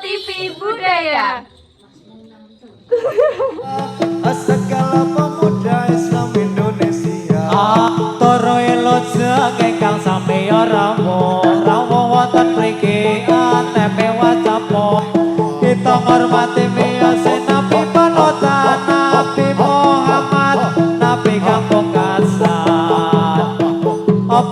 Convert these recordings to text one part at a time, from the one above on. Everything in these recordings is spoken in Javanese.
TV Budaya. Segala pemuda Islam Indonesia Toro elo ingkang sami rawuh wonten mriki atepe wacapo kita ngormati miyos Nabi panutan Nabi Muhammad Nabi kang pungkasan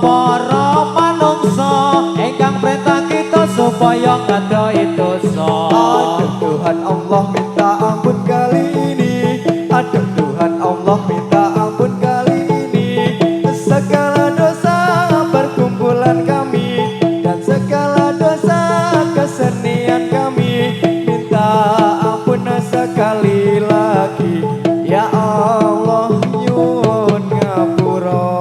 para manungsa ingkang perintah kita supaya ngadoi dosa. Aduh Tuhan Allah minta ampun kali ini. Aduh Tuhan Allah minta ampun kali ini. Segala dosa perkumpulan kami dan segala dosa kesenian kami. Minta ampun sekali lagi. Ya Allah nyuwun ngapura.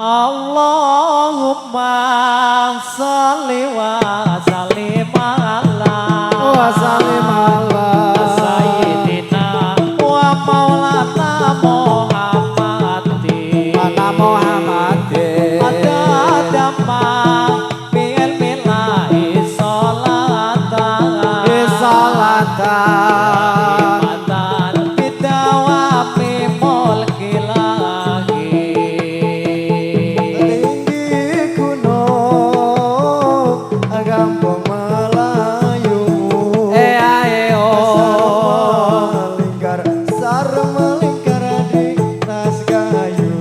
Allahumma sholli wa sallim ala sayyidina wa maulana Muhammadin adadama bil milahi sholatan bidawami mulkil Tinggi gunung Kampung Melayu melingkar sareng melingkar di tas kayu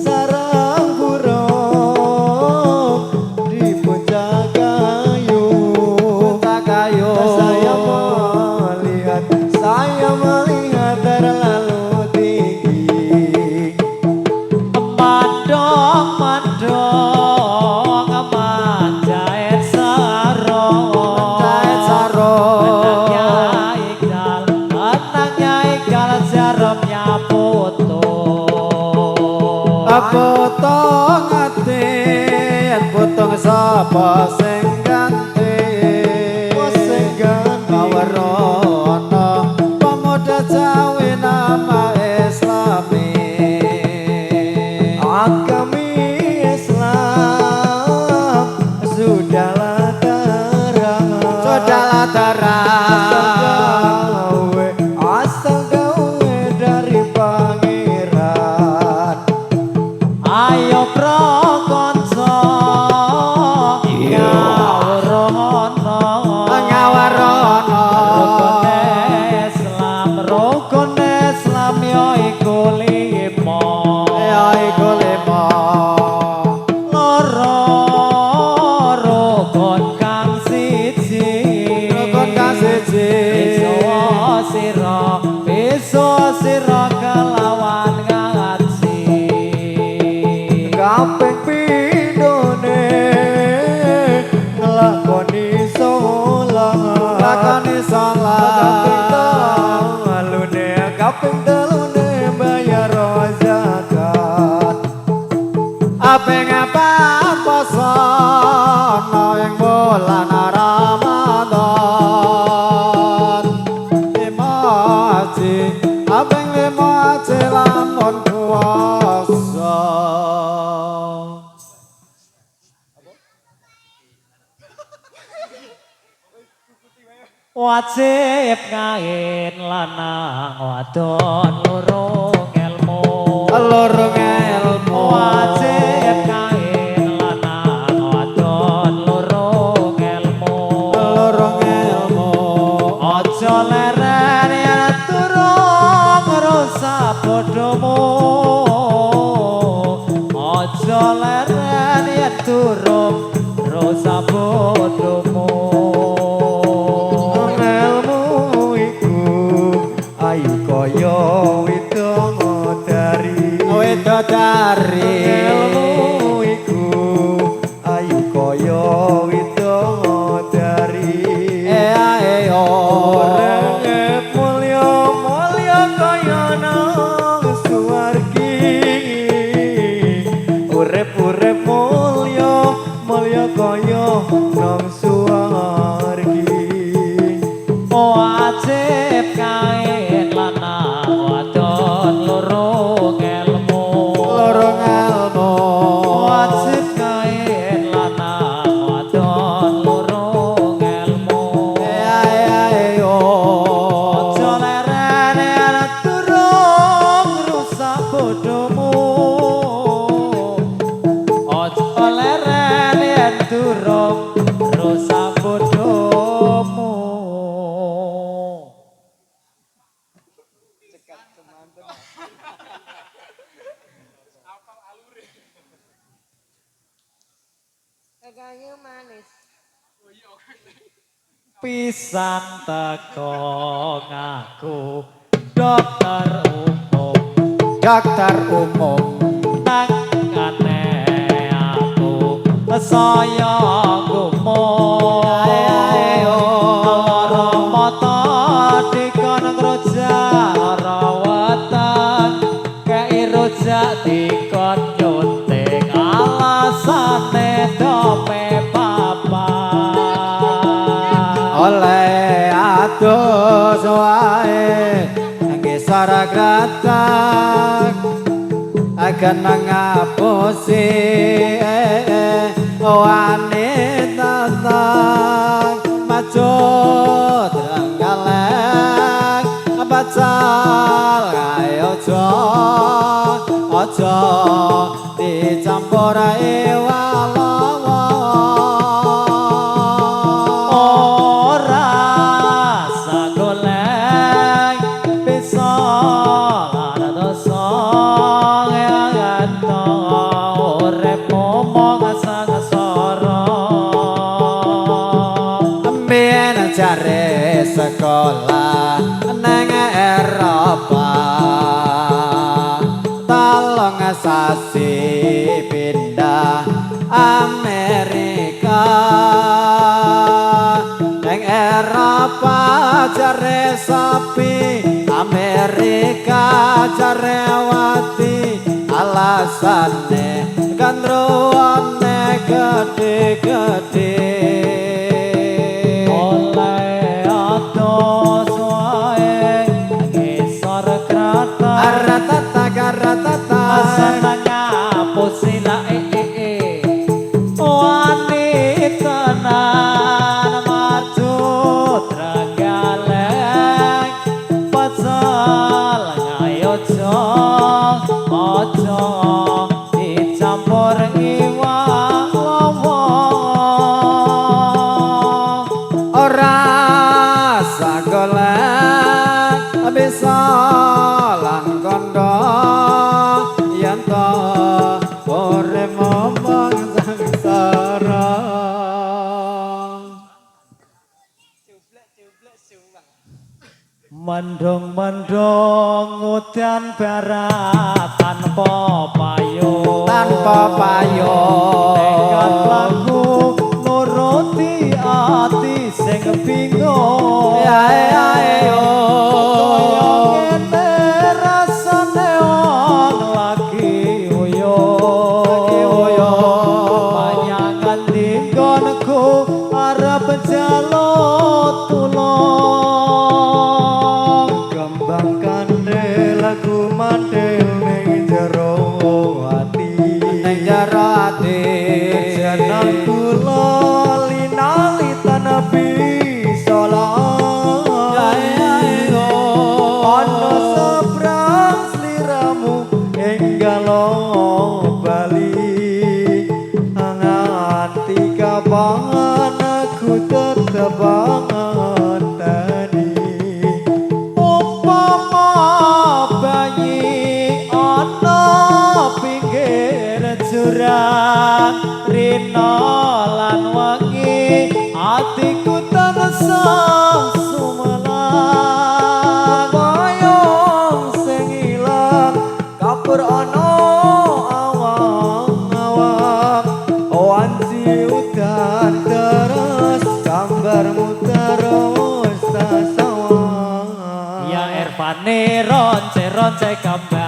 sarang burung di puncak kayu saya melihat terlalu tinggi Madong manjait sarong anaknya igal jarumnya potong atin potong sapa sing ganti kawerono pemuda Jawa nama Islami agami Islam sudahlah terang asal gawe dari pangeran ayo prokonso rukun Islam yo iku lima loro rukun kang siji iso sira kelawan ngaji kaping pindhone nglakoni salat alune kaping telune bayar zakat aping apa poso ing bulan Ramadan aping lima aji lamun puasa wajib ngain lanang wadon lorong ilmu wajib ngain lanang wadon lorong ilmu aja leren yen durung rusak bodhomu aja leren yen durung rusak bodhomu ayu kaya widodari ilmu iku ayu kaya widodari urip mulya kaya nang suwargi urip mulya kaya nang suwargi wajib kain lan kayu manis. Pisan teko ngaku dokter umum. Dokter umum Nangane aku saya gumuk. Lara mata dikon ngrojak rawatan kei rojak dikon nyunting alasane dome papa. oleh atus wae ngisor gratak akan mengapusi wanita tang macut renggalek bacal ayo ojo dicampur iwalawa Ora sagoleng bisa lara dosa ngento urip momong sangsara. Mbien jare sekolah nang Eropa tolong sasi pindah Amerika nang Eropa jare sapi Amerika jare wati alasane gandruane gede-gede Oleh atus wae ngisor kratak Aratata garatata seneng ngapusi la wanita nan macut regaleng pacal ngayojo ojo dicampur iwak lawang. ora sagolek bisa lan kondo yen to urip momong sangsara Mendung-mendung udan barat tanpa payung. Nekat laku nuruti ati sing bingung. Kaya ngene rasane wong lagi uyuh. Panyangan dinggonku arep njaluk tulung. kembang kandel lagu mandel ning jero ati jeneng kula linali tanapi ana sebrang sliramu enggalo Bali nganti kapan aku tetep ngenteni Umpama bayi ana pinggir jurang rina lan wangi atiku tansah sumelang Bayang sing ilang kapur ana awang-awang wanci udan terus gambarmu terus tasawang ya erpane ronce-ronce gambar